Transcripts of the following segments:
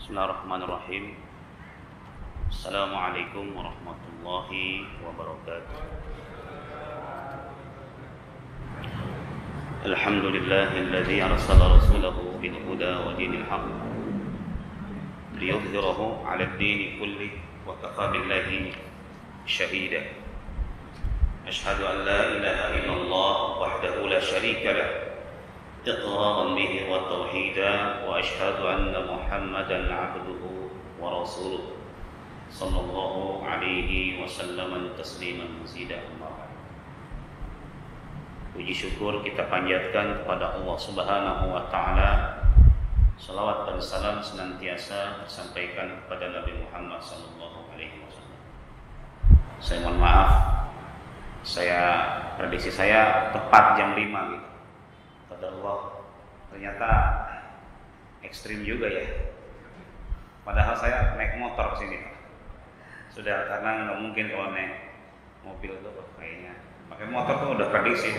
Bismillahirrahmanirrahim. Assalamualaikum warahmatullahi wabarakatuh. Alhamdulillahilladzi arsala rasulahu bil huda wa dinil haqq liyudhhirahu 'alad dini kulli wa kafa billahi shahida. Asyhadu an la ilaha illallah wahdahu la syarika lah إقرارا به وتوحيدا وأشهد أن محمدا عبده ورسوله صلى الله عليه وسلم تسليما مزيدا. Puji syukur kita panjatkan kepada Allah Subhanahu wa taala. Salawat dan salam senantiasa tersampaikan kepada Nabi Muhammad sallallahu alaihi wasallam. Saya mohon maaf, prediksi saya tepat jam 5 gitu. Allah, ternyata ekstrim juga ya. Padahal saya naik motor kesini, sudah, karena nggak mungkin kalau naik mobil tuh kayaknya. Pakai motor tuh udah prediksi.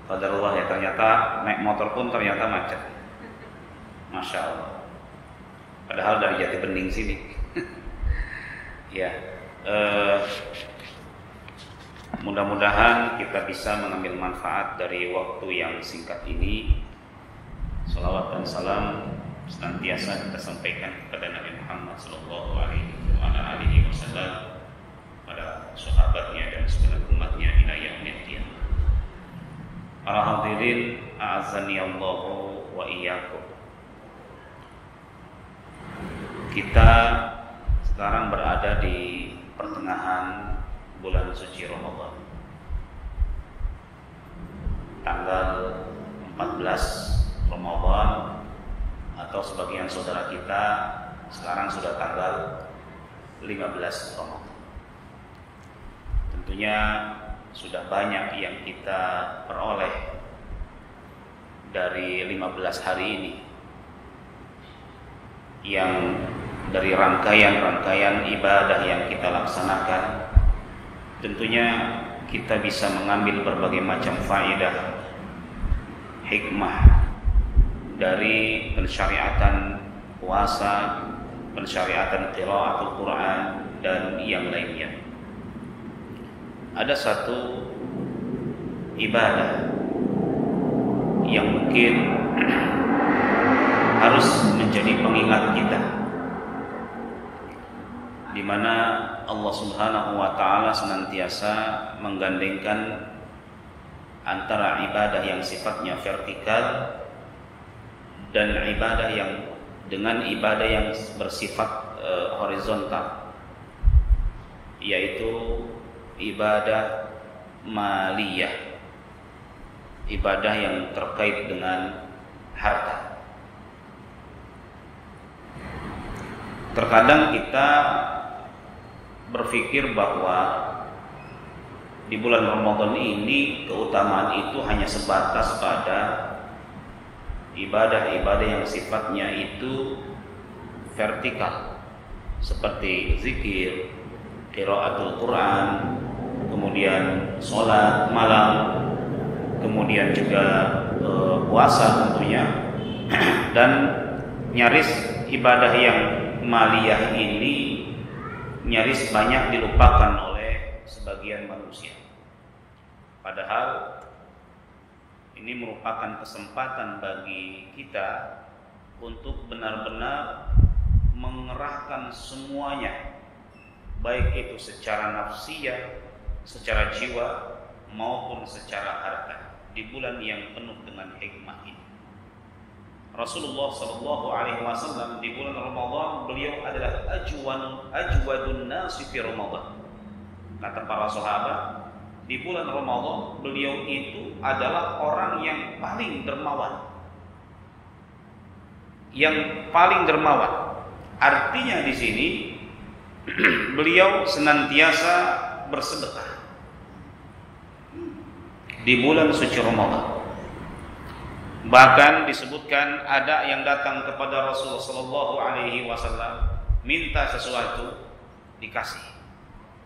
Qadarullah ya, ternyata naik motor pun ternyata macet. Masya Allah. Padahal dari Jatibening sini. Ya, mudah-mudahan kita bisa mengambil manfaat dari waktu yang singkat ini. Salawat dan salam senantiasa kita sampaikan kepada Nabi Muhammad sallallahu alaihi wasallam, pada sahabatnya dan segenap umatnya ila yaumil qiyamah. Para hadirin, a'azzani Allah wa iyyakum. Kita sekarang berada di pertengahan bulan suci Ramadan, tanggal 14 Ramadan, atau sebagian saudara kita sekarang sudah tanggal 15 Ramadan. Tentunya sudah banyak yang kita peroleh dari 15 hari ini, yang dari rangkaian-rangkaian ibadah yang kita laksanakan. Tentunya kita bisa mengambil berbagai macam faedah, hikmah dari pensyariatan puasa, pensyariatan qiraatul Quran, dan yang lainnya. Ada satu ibadah yang mungkin harus menjadi pengingat kita, di mana Allah Subhanahu wa taala senantiasa menggandengkan antara ibadah yang sifatnya vertikal dan ibadah yang bersifat horizontal, yaitu ibadah maliyah, ibadah yang terkait dengan harta. Terkadang kita berpikir bahwa di bulan Ramadan ini keutamaan itu hanya sebatas pada ibadah-ibadah yang sifatnya itu vertikal, seperti zikir, qiraatul Quran, kemudian sholat malam, kemudian juga puasa tentunya. Dan nyaris ibadah yang maliyah ini nyaris banyak dilupakan oleh sebagian manusia. Padahal ini merupakan kesempatan bagi kita untuk benar-benar mengerahkan semuanya, baik itu secara nafsiyah, secara jiwa, maupun secara harta, di bulan yang penuh dengan hikmah ini. Rasulullah sallallahu alaihi wasallam di bulan Ramadan, beliau adalah ajwadun nasi fi Ramadan. Kata para sahabat, di bulan Ramadan beliau itu adalah orang yang paling dermawan. Yang paling dermawan. Artinya di sini beliau senantiasa bersedekah di bulan suci Ramadan. Bahkan disebutkan ada yang datang kepada Rasulullah sallallahu alaihi wasallam minta sesuatu, dikasih.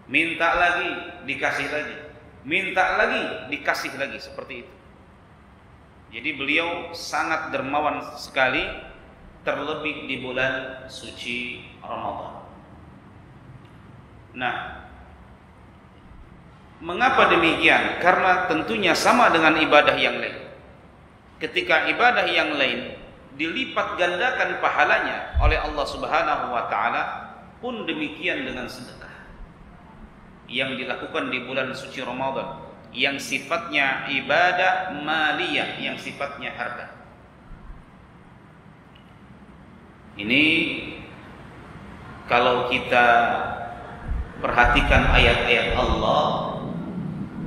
Minta lagi, dikasih lagi. Minta lagi, dikasih lagi, seperti itu. Jadi beliau sangat dermawan sekali terlebih di bulan suci Ramadan. Nah, mengapa demikian? Karena tentunya sama dengan ibadah yang lain. Ketika ibadah yang lain dilipat gandakan pahalanya oleh Allah Subhanahu wa taala, pun demikian dengan sedekah yang dilakukan di bulan suci Ramadan, yang sifatnya ibadah maliyah, yang sifatnya harta. Ini kalau kita perhatikan ayat-ayat Allah,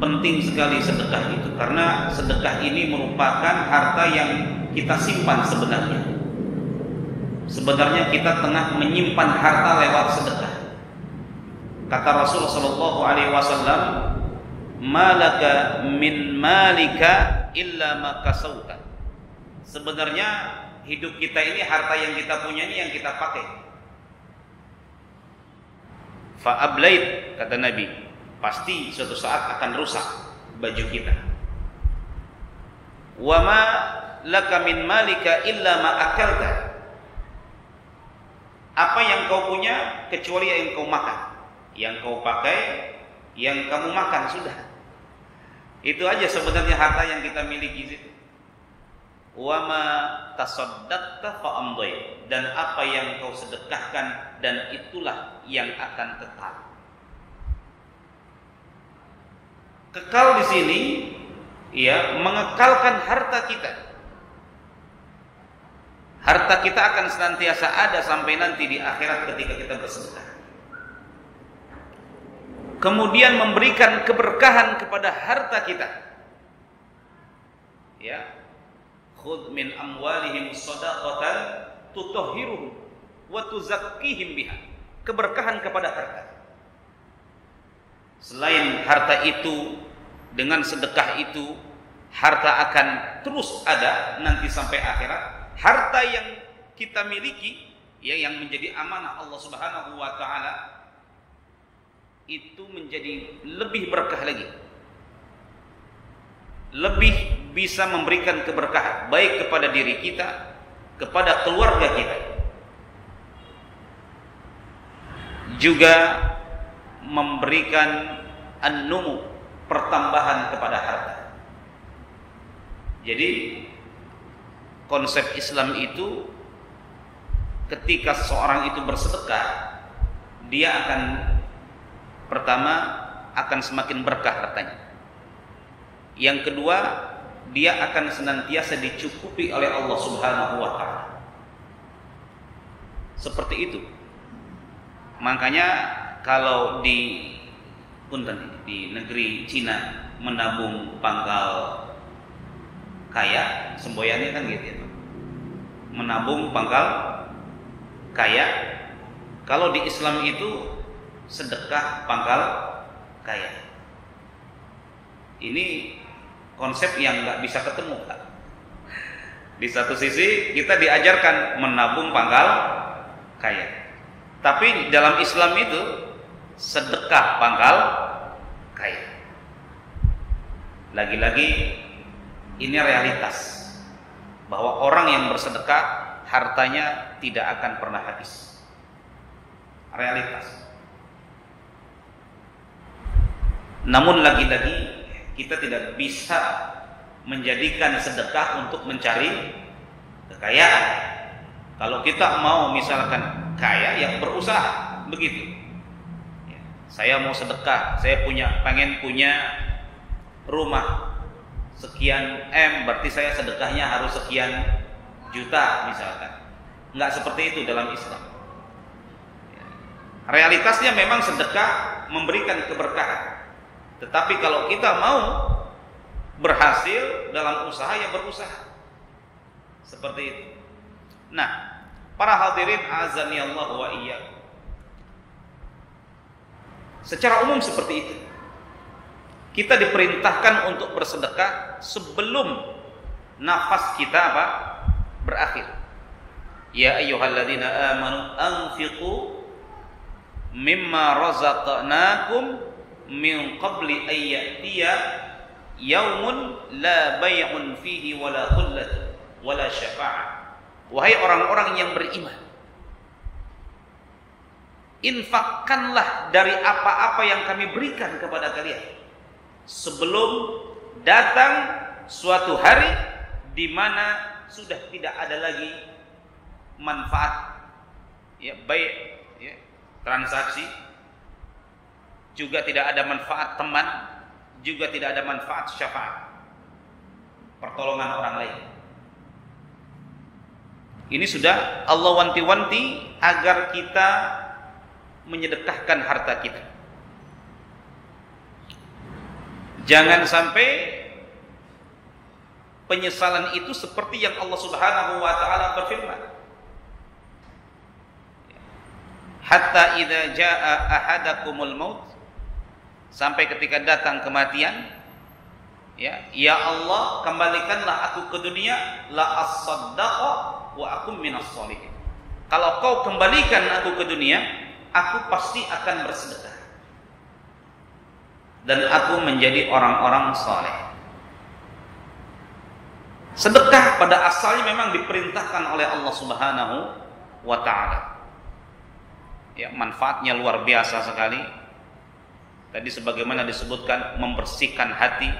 penting sekali sedekah itu, karena sedekah ini merupakan harta yang kita simpan sebenarnya. Sebenarnya kita tengah menyimpan harta lewat sedekah. Kata Rasul sallallahu alaihi wasallam, "Malaka min malika illa ma kasauta." Sebenarnya hidup kita ini, harta yang kita punya ini yang kita pakai. Fa'ablait, kata Nabi, pasti suatu saat akan rusak baju kita. Wa ma laka min malika illa ma akalta. Apa yang kau punya kecuali yang kau makan, yang kau pakai, yang kamu makan, sudah. Itu aja sebenarnya harta yang kita miliki itu. Wa ma tasaddaqta fa amdai, dan apa yang kau sedekahkan, dan itulah yang akan kekal. Kekal di sini ya mengekalkan harta kita. Harta kita akan senantiasa ada sampai nanti di akhirat ketika kita bersedekah. Kemudian memberikan keberkahan kepada harta kita. Ya. Khudh min amwalihim shadaqatan tutahhiruhum wa tuzakkihim biha. Keberkahan kepada harta. Selain harta itu, dengan sedekah itu, harta akan terus ada nanti sampai akhirat. Harta yang kita miliki, ya, yang menjadi amanah Allah Subhanahu wa taala, itu menjadi lebih berkah lagi. Lebih bisa memberikan keberkahan baik kepada diri kita, kepada keluarga kita, juga memberikan an-numu, pertambahan kepada harta. Jadi konsep Islam itu, ketika seseorang itu bersedekah, dia akan pertama akan semakin berkah hartanya. Yang kedua, dia akan senantiasa dicukupi oleh Allah Subhanahu wa taala. Seperti itu. Makanya kalau di negeri Cina menabung pangkal kaya, semboyannya kan gitu ya. Menabung pangkal kaya. Kalau di Islam itu sedekah pangkal kaya. Ini konsep yang nggak bisa ketemu, Kak. Di satu sisi kita diajarkan menabung pangkal kaya, tapi dalam Islam itu sedekah pangkal kaya. Lagi-lagi ini realitas, bahwa orang yang bersedekah hartanya tidak akan pernah habis. Realitas. Namun lagi-lagi kita tidak bisa menjadikan sedekah untuk mencari kekayaan. Kalau kita mau misalkan kaya, ya berusaha, begitu. Ya, saya mau sedekah, saya pengen punya rumah sekian M, berarti saya sedekahnya harus sekian juta misalkan. Enggak seperti itu dalam Islam. Ya. Realitasnya memang sedekah memberikan keberkahan. Tetapi kalau kita mau berhasil dalam usaha, ya berusaha. Seperti itu. Nah, para hadirin azani Allah wa iyyakum. Secara umum seperti itu. Kita diperintahkan untuk bersedekah sebelum nafas kita berakhir. Ya ayyuhalladzina amanu anfiqu mimma razaqnakum min qabli ayyatiya yaumun la bay'un fihi wala khullatun wala syafa'ah wahai orang-orang yang beriman, infakkanlah dari apa-apa yang kami berikan kepada kalian sebelum datang suatu hari di mana sudah tidak ada lagi manfaat, ya, baik ya, transaksi, juga tidak ada manfaat teman, juga tidak ada manfaat syafaat, pertolongan orang lain. Ini sudah Allah wanti-wanti agar kita menyedekahkan harta kita. Jangan sampai penyesalan itu seperti yang Allah Subhanahu wa taala berfirman, hatta idza jaa ahadakumul maut, sampai ketika datang kematian, ya Allah, kembalikanlah aku ke dunia, la as-saddaqa wa akum minas sholihin. Kalau kau kembalikan aku ke dunia, aku pasti akan bersedekah dan aku menjadi orang-orang saleh. Sedekah pada asalnya memang diperintahkan oleh Allah Subhanahu wa taala. Ya, manfaatnya luar biasa sekali. Tadi sebagaimana disebutkan, membersihkan hati.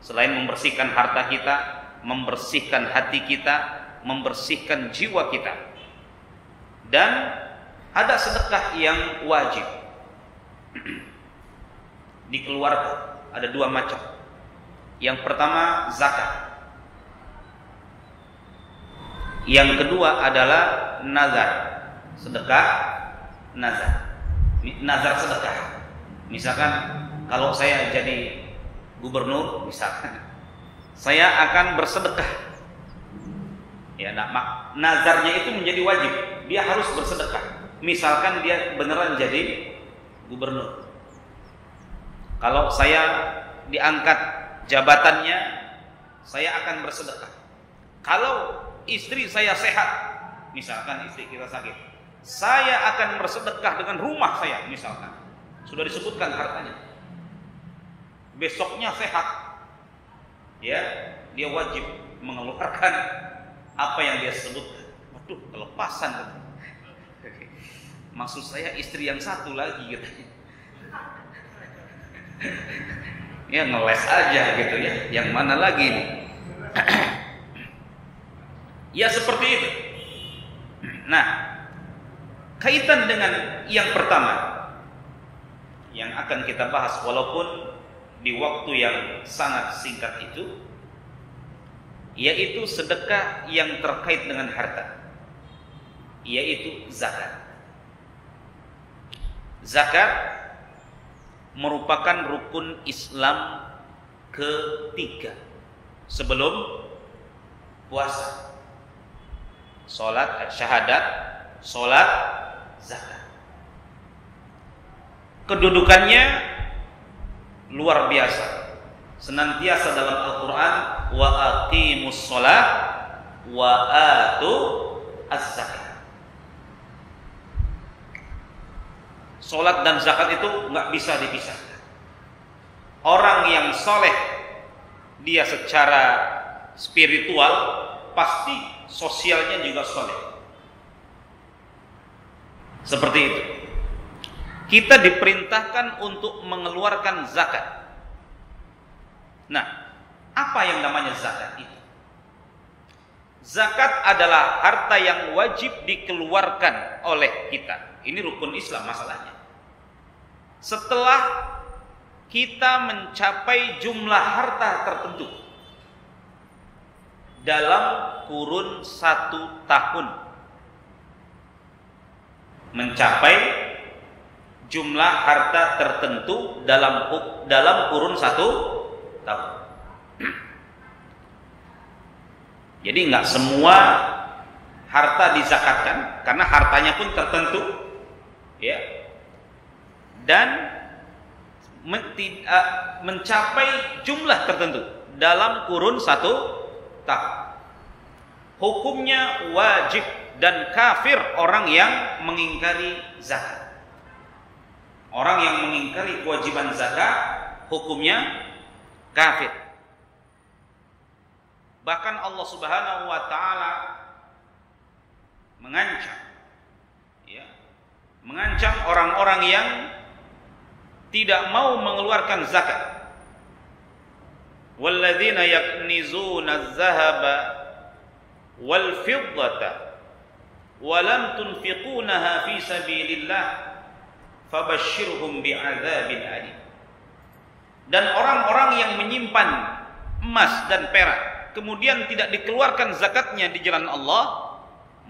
Selain membersihkan harta kita, membersihkan hati kita, membersihkan jiwa kita. Dan ada sedekah yang wajib dikeluarkan. Ada dua macam. Yang pertama zakat. Yang kedua adalah nazar. Sedekah nazar. Nazar sedekah. Misalkan kalau saya jadi gubernur, misalkan saya akan bersedekah. Ya, nazarnya itu menjadi wajib. Dia harus bersedekah. Misalkan dia beneran jadi gubernur. Kalau saya diangkat jabatannya, saya akan bersedekah. Kalau istri saya sehat, misalkan istri kita sakit, saya akan bersedekah dengan rumah saya, misalkan. Sudah disebutkan hartanya. Besoknya sehat, ya, dia wajib mengeluarkan apa yang dia sebutkan. Waduh, kelepasan. Maksud saya istri yang satu lagi gitu. Ya ngeles aja gitu ya. Yang mana lagi nih? Ya seperti itu. Nah, kaitan dengan yang pertama yang akan kita bahas, walaupun di waktu yang sangat singkat itu, yaitu sedekah yang terkait dengan harta, yaitu zakat. Zakat merupakan rukun Islam ketiga sebelum puasa. Salat syahadat, salat, zakat. Kedudukannya luar biasa. Senantiasa dalam Al-Qur'an, wa aqimus shalah wa atu az-zakat. Salat dan zakat itu nggak bisa dipisahkan. Orang yang soleh, dia secara spiritual pasti sosialnya juga soleh. Seperti itu. Kita diperintahkan untuk mengeluarkan zakat. Nah, apa yang namanya zakat itu? Zakat adalah harta yang wajib dikeluarkan oleh kita. Ini rukun Islam masalahnya. Setelah kita mencapai jumlah harta tertentu dalam kurun 1 tahun, mencapai jumlah harta tertentu dalam kurun 1 tahun. Jadi nggak semua harta dizakatkan karena hartanya pun tertentu, ya, dan mencapai jumlah tertentu dalam kurun 1 tahun. Hukumnya wajib dan kafir orang yang mengingkari zakat. Orang yang mengingkari kewajiban zakat hukumnya kafir. Bahkan Allah Subhanahu wa taala mengancam, ya, mengancam orang-orang yang tidak mau mengeluarkan zakat. Walladzina yaknizuna adh-dhahaba wal fiddata wa lam tunfiqunaha fi sabilillah fabashshirhum bi'adzabin alim. Dan orang-orang yang menyimpan emas dan perak kemudian tidak dikeluarkan zakatnya di jalan Allah,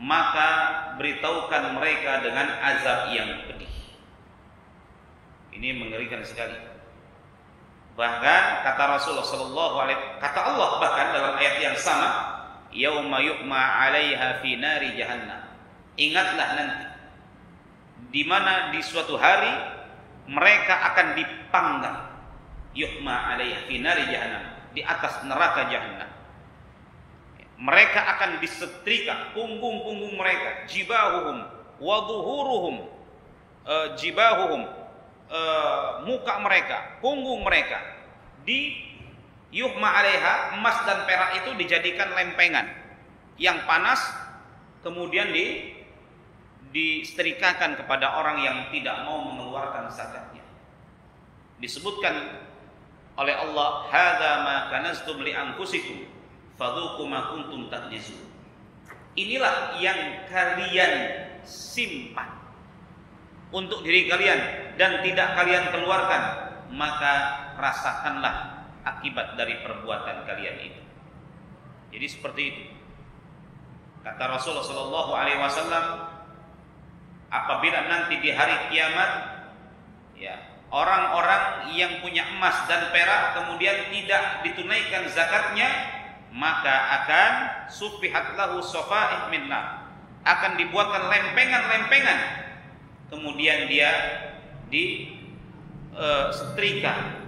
maka beritahukan mereka dengan azab yang pedih. Ini mengerikan sekali. Bahkan kata Rasulullah sallallahu alaihi, kata Allah bahkan dalam ayat yang sama, yauma yu'ma 'alaiha fi nari jahannam. Ingatlah nanti di mana di suatu hari mereka akan dipanggang, yu'ma 'alaiha fi nari jahannam, di atas neraka jahannam. Mereka akan disetrika punggung-punggung mereka, jibahuhum wa dhuhuruhum, jibahuhum, muka mereka, punggung mereka, di yuhma 'alaiha, emas dan perak itu dijadikan lempengan yang panas, kemudian disetrikakan kepada orang yang tidak mau mengeluarkan zakatnya. Disebutkan oleh Allah, hadza ma kanaztum li anfusikum fadzuqu ma kuntum taknizun. Inilah yang kalian simpan untuk diri kalian dan tidak kalian keluarkan, maka rasakanlah akibat dari perbuatan kalian itu. Jadi seperti itu. Kata Rasulullah sallallahu alaihi wasallam, apabila nanti di hari kiamat, ya, orang-orang yang punya emas dan perak kemudian tidak ditunaikan zakatnya, maka akan sufihat lahu safa'ih min nar, akan dibuatkan lempengan-lempengan, kemudian dia setrika,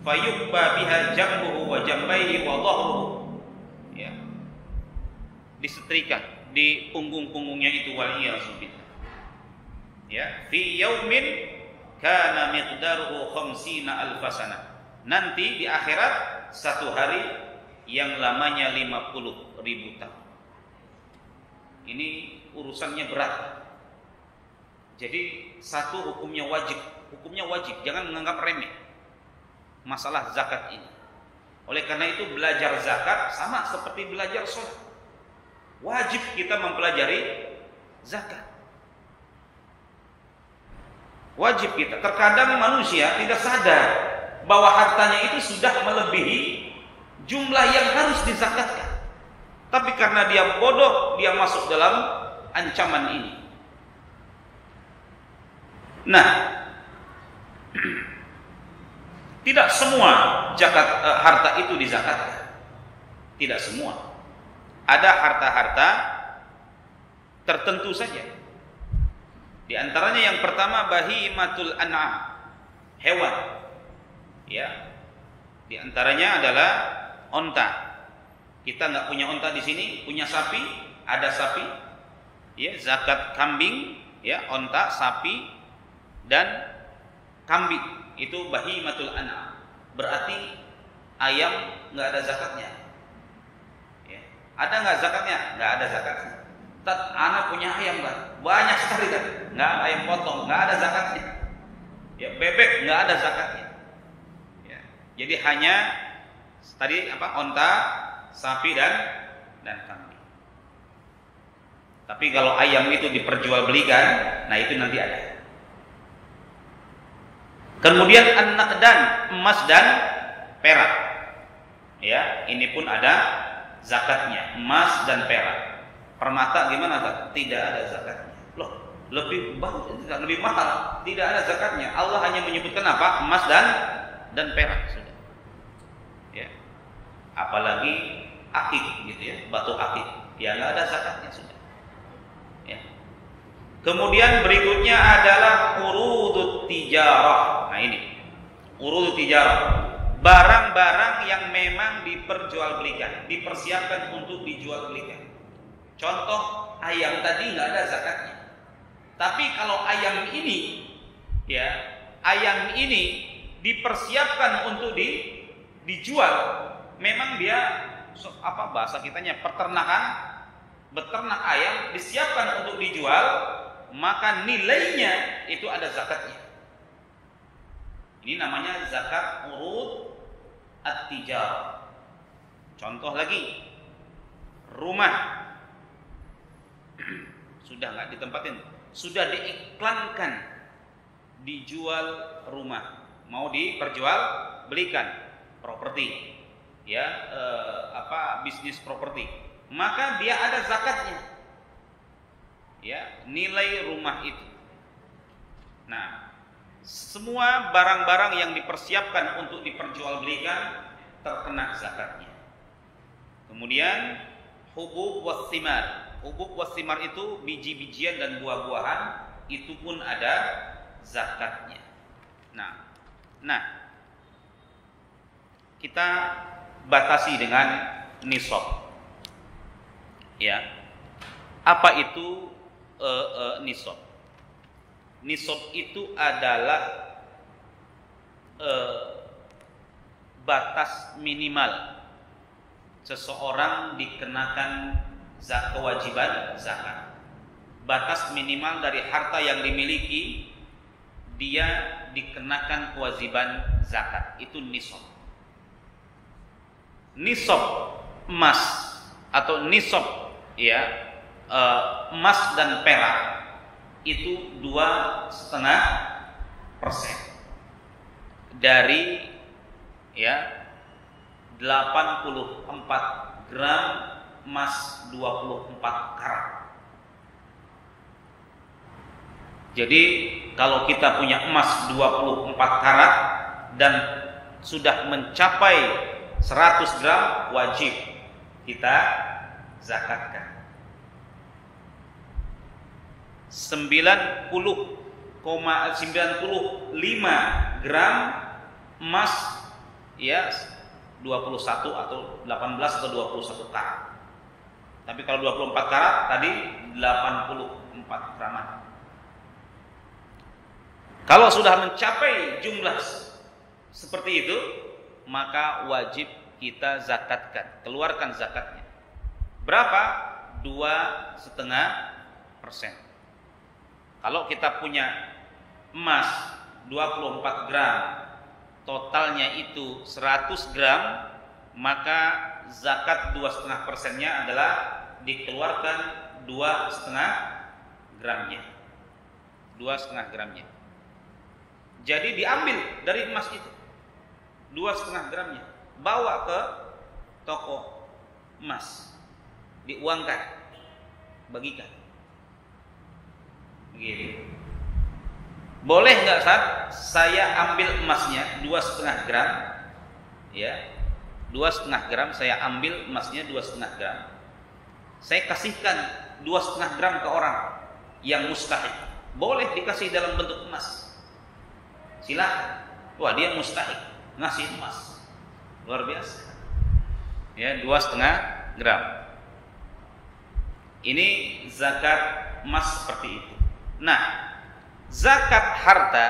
fayubba biha jambuhu wa jambaihi wa dhahruhu, ya, disetrika di punggung-punggungnya itu, waliyasubillah, ya, fi yaumin kana miqdaruhu 50 alfasana. Nanti di akhirat satu hari yang lamanya 50.000 tahun. Ini urusannya berat. Jadi satu hukumnya wajib, jangan menganggap remeh masalah zakat ini. Oleh karena itu belajar zakat sama seperti belajar sholat. Wajib kita mempelajari zakat. Wajib kita. Terkadang manusia tidak sadar bahwa hartanya itu sudah melebihi jumlah yang harus dizakatkan. Tapi karena dia bodoh, dia masuk dalam ancaman ini. Nah, tidak semua harta itu dizakatkan. Tidak semua. Ada harta-harta tertentu saja. Di antaranya yang pertama bahimatul an'am, hewan. Ya. Di antaranya adalah onta. Kita nggak punya onta di sini, punya sapi, ada sapi. Ya, zakat kambing, ya, onta, sapi dan kambing itu bahimatul an'am. Berarti ayam nggak ada zakatnya. Ya. Ada nggak zakatnya? Nggak ada zakatnya. Anak punya ayam kan, banyak sekali kan, nggak ada ayam potong, nggak ada zakatnya. Ya, bebek nggak ada zakatnya. Ya. Jadi hanya tadi onta, sapi dan kambing. Tapi kalau ayam itu diperjualbelikan, nah itu nanti ada. Kemudian an-naqdan, emas dan perak. Ya, ini pun ada zakatnya, emas dan perak. Permata gimana kan? Tidak ada zakatnya. Loh, lebih mahal, tidak ada zakatnya. Allah hanya menyebutkan apa? Emas dan perak sudah. Ya. Apalagi akik gitu ya, batu akik. Ya nggak ada zakatnya sudah. Ya. Kemudian berikutnya adalah urudut tijarah. Nah ini, urudut tijarah. Barang-barang yang memang diperjualbelikan, dipersiapkan untuk dijual-belikan. Contoh ayam tadi nggak ada zakatnya. Tapi kalau ayam ini, ya, ayam ini dipersiapkan untuk dijual, memang dia bahasa kitanya peternakan beternak ayam disiapkan untuk dijual, maka nilainya itu ada zakatnya. Ini namanya zakat urud at-tijarah. Contoh lagi, rumah sudah nggak ditempatin, sudah diiklankan dijual rumah, mau diperjual belikan properti, ya bisnis properti, maka dia ada zakatnya, ya nilai rumah itu. Nah, semua barang-barang yang dipersiapkan untuk diperjualbelikan terkena zakatnya. Kemudian hubub wassimar. Hubub wassimar itu biji-bijian dan buah-buahan, itu pun ada zakatnya. Nah, kita batasi dengan nisab. Ya. Apa itu nisab? Nisab itu adalah batas minimal seseorang dikenakan kewajiban zakat. Batas minimal dari harta yang dimiliki dia dikenakan kewajiban zakat, itu nisab. Nisab emas atau nisab emas dan perak itu 2,5% dari 84 gram emas 24 karat. Jadi kalau kita punya emas 24 karat dan sudah mencapai 100 gram, wajib kita zakatkan. 90,95 gram emas 21 atau 18 atau 21 karat. Tapi kalau 24 karat tadi 84 gram. Kalau sudah mencapai jumlah seperti itu, maka wajib kita zakatkan, keluarkan zakatnya. Berapa? 2,5%. Kalau kita punya emas 24 gram, totalnya itu 100 gram, maka zakat 2,5%-nya adalah dikeluarkan 2,5 gramnya. 2,5 gramnya. Jadi diambil dari emas itu 2,5 gramnya, bawa ke toko emas, diuangkan, bagikan. Begini. Boleh nggak Ustaz? Saya ambil emasnya 2,5 gram, 2,5 gram saya ambil emasnya 2,5 gram. Saya kasihkan 2,5 gram ke orang yang mustahik. Boleh dikasih dalam bentuk emas. Silakan. Wah, dia mustahik ngasih emas. Luar biasa. 2,5 gram. Ini zakat emas seperti itu. Nah, zakat harta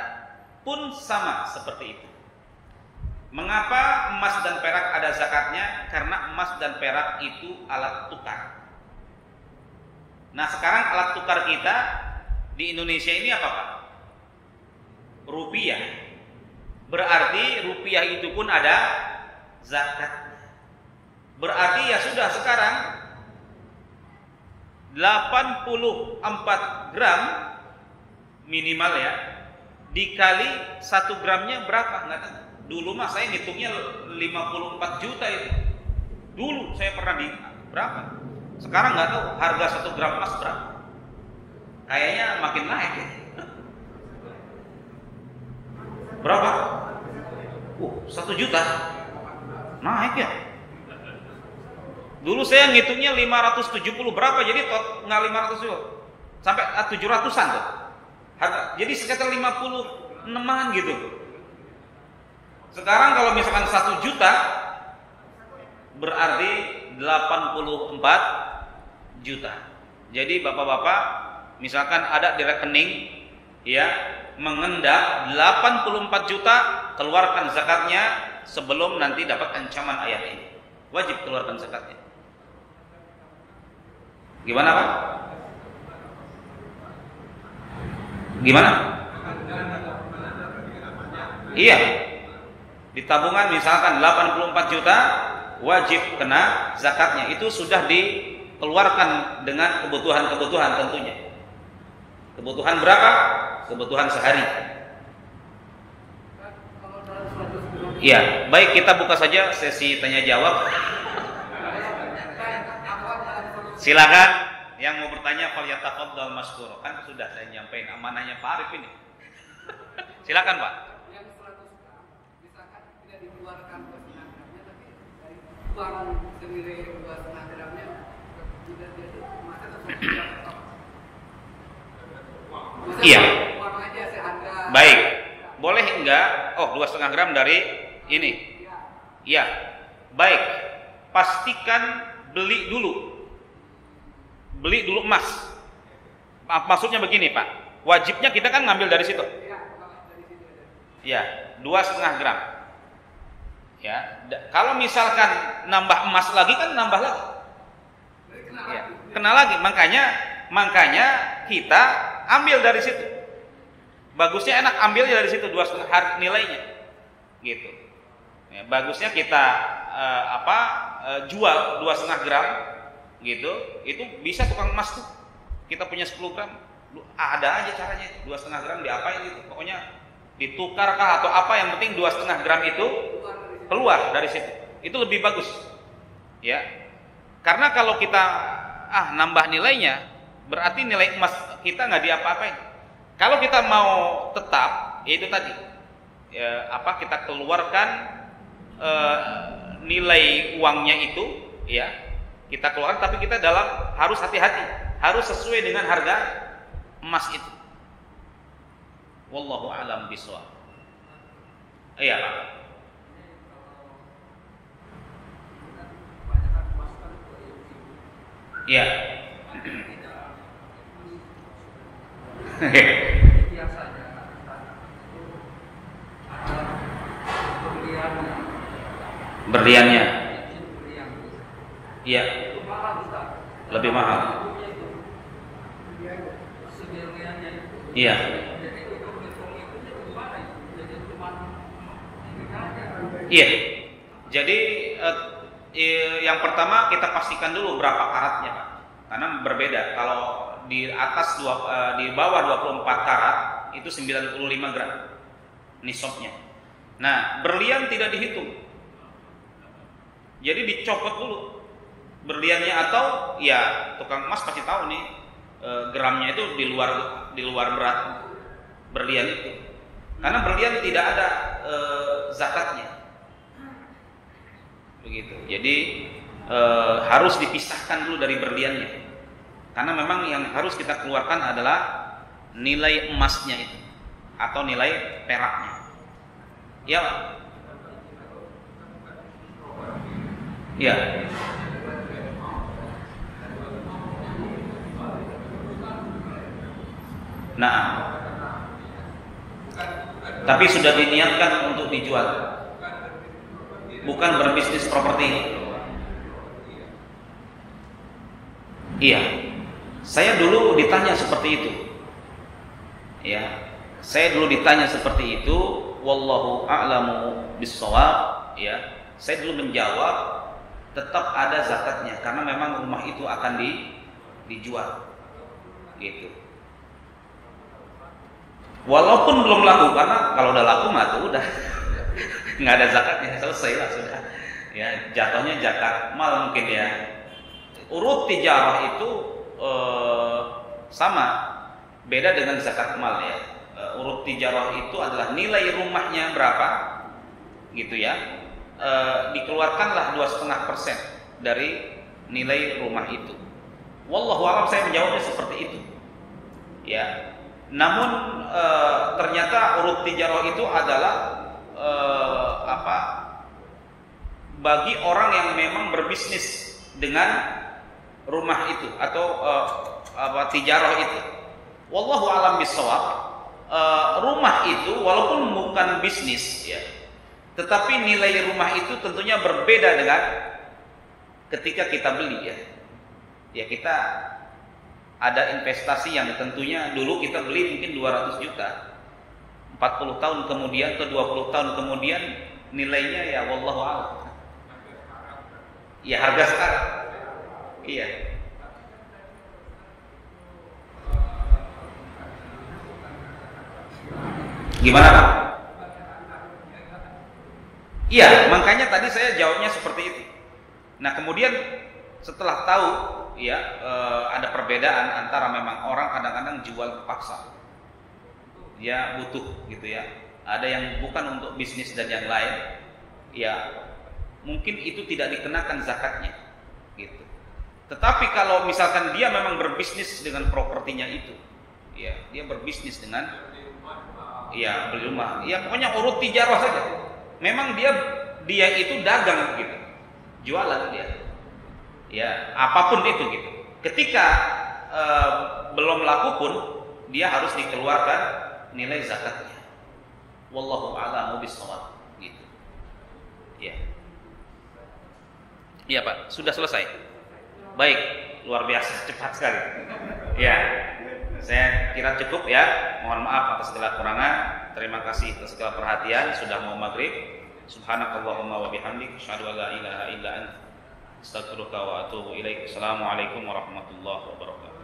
pun sama seperti itu. Mengapa emas dan perak ada zakatnya? Karena emas dan perak itu alat tukar. Nah, sekarang alat tukar kita di Indonesia ini apa, Pak? Rupiah. Berarti rupiah itu pun ada zakatnya. Berarti ya sudah sekarang 84 gram minimal dikali 1 gramnya berapa? Nggak tahu. Dulu mah saya ngitungnya 54 juta itu. Dulu saya pernah berapa? Sekarang nggak tahu harga 1 gram emas berapa. Kayaknya makin naik ya. Berapa? 1 juta. Naik ya. Dulu saya ngitungnya 570 berapa, jadi nggak 570 sampai 700-an tuh. Harga, jadi sekitar 56-an gitu. Sekarang kalau misalkan 1 juta berarti 84 juta. Jadi bapak-bapak misalkan ada di rekening mengendap 84 juta, keluarkan zakatnya sebelum nanti dapat ancaman ayat ini. Wajib keluarkan zakatnya. Gimana Pak? Gimana? Iya. Di tabungan misalkan 84 juta wajib kena zakatnya. Itu sudah dikeluarkan dengan kebutuhan-kebutuhan tentunya. Kebutuhan berapa? Kebutuhan sehari. Iya, baik kita buka saja sesi tanya jawab. Silakan yang mau bertanya falyatafaddal masykur. Kan sudah saya nyampaikan amanahnya Pak Arif ini. Silakan Pak. Yang 100 gram misalkan tidak dikeluarkan 2,5 gramnya tapi dari uang senilai 2,5 gramnya tidak jadi maka tetap iya. Uang aja seharga. Baik. Boleh enggak? Oh, 2,5 gram dari ini. Iya. Baik. Pastikan beli dulu emas. Maksudnya begini Pak, wajibnya kita kan ngambil dari situ. Ya, 2,5 gram. Ya, kalau misalkan nambah emas lagi kan nambah lagi. Ya, kena lagi. Makanya kita ambil dari situ. Bagusnya enak ambilnya dari situ 2,5 nilainya. Gitu. Ya, bagusnya kita jual 2,5 gram gitu, itu bisa tukang emas tuh. Kita punya 10 gram, ada aja caranya. 2,5 gram diapain gitu, pokoknya ditukar kah atau apa, yang penting 2,5 gram itu keluar dari situ. Itu lebih bagus, ya. Karena kalau kita nambah nilainya, berarti nilai emas kita nggak diapa-apain. Kalau kita mau tetap, yaitu tadi, kita keluarkan nilai uangnya itu, ya. Kita keluarkan, tapi kita harus hati-hati, harus sesuai dengan harga emas itu. Wallahu a'lam bishawab. Iya Pak. Iya. Berliannya. Iya. Lebih mahal. Iya. Iya. Jadi yang pertama kita pastikan dulu berapa karatnya, Pak. Karena berbeda. Kalau di atas di bawah 24 karat itu 95 gram nisabnya. Nah, berlian tidak dihitung. Jadi dicopot dulu berliannya, atau ya tukang emas pasti tahu nih gramnya itu di luar berat berlian itu. Karena berlian tidak ada zakatnya. Begitu. Jadi harus dipisahkan dulu dari berliannya. Karena memang yang harus kita keluarkan adalah nilai emasnya itu atau nilai peraknya. Ya, Pak. Ya. Nah, tapi sudah diniatkan untuk dijual, bukan berbisnis properti. Iya, saya dulu ditanya seperti itu. Ya, saya dulu ditanya seperti itu. Wallahu a'lamu bissawab. Ya, saya dulu menjawab tetap ada zakatnya karena memang rumah itu akan dijual. Gitu. Walaupun belum laku, karena kalau udah laku mah tuh udah nggak ada zakatnya, selesai lah sudah. Ya, jatuhnya zakat mal mungkin ya. Urut tijarah itu sama, beda dengan zakat mal ya. Urut tijarah itu adalah nilai rumahnya berapa, gitu ya. Dikeluarkanlah 2,5% dari nilai rumah itu. Wallahu a'lam, saya menjawabnya seperti itu. Ya. Namun ternyata urut tijarah itu adalah bagi orang yang memang berbisnis dengan rumah itu atau tijarah itu. Wallahu a'lam bishawab. Rumah itu walaupun bukan bisnis ya, tetapi nilai rumah itu tentunya berbeda dengan ketika kita beli ya. Ya, kita ada investasi yang tentunya dulu kita beli mungkin 200 juta. 40 tahun kemudian atau 20 tahun kemudian nilainya ya wallahu a'lam. Ya harga sekarang. Iya. Gimana Pak? Iya, makanya tadi saya jawabnya seperti itu. Nah kemudian setelah tahu ya ada perbedaan antara memang orang kadang-kadang jual terpaksa, dia butuh gitu ya. Ada yang bukan untuk bisnis dan yang lain, ya mungkin itu tidak dikenakan zakatnya, gitu. Tetapi kalau misalkan dia memang berbisnis dengan propertinya itu, ya dia berbisnis dengan, ya beli rumah, ya pokoknya urut tijarah saja. Memang dia itu dagang gitu, jualan dia, ya apapun itu gitu. Ketika belum laku pun dia harus dikeluarkan nilai zakatnya. Wallahu a'lamu bishawab gitu. Ya. Iya Pak, sudah selesai. Baik, luar biasa cepat sekali. Ya, saya kira cukup ya. Mohon maaf atas segala kekurangan. Terima kasih atas segala perhatian. Sudah mau maghrib. Subhanakallahumma wa bihamdik, asyhadu an la ilaha illa anta, astaghfiruka wa atubu ilaik. Assalamualaikum warahmatullahi wabarakatuh.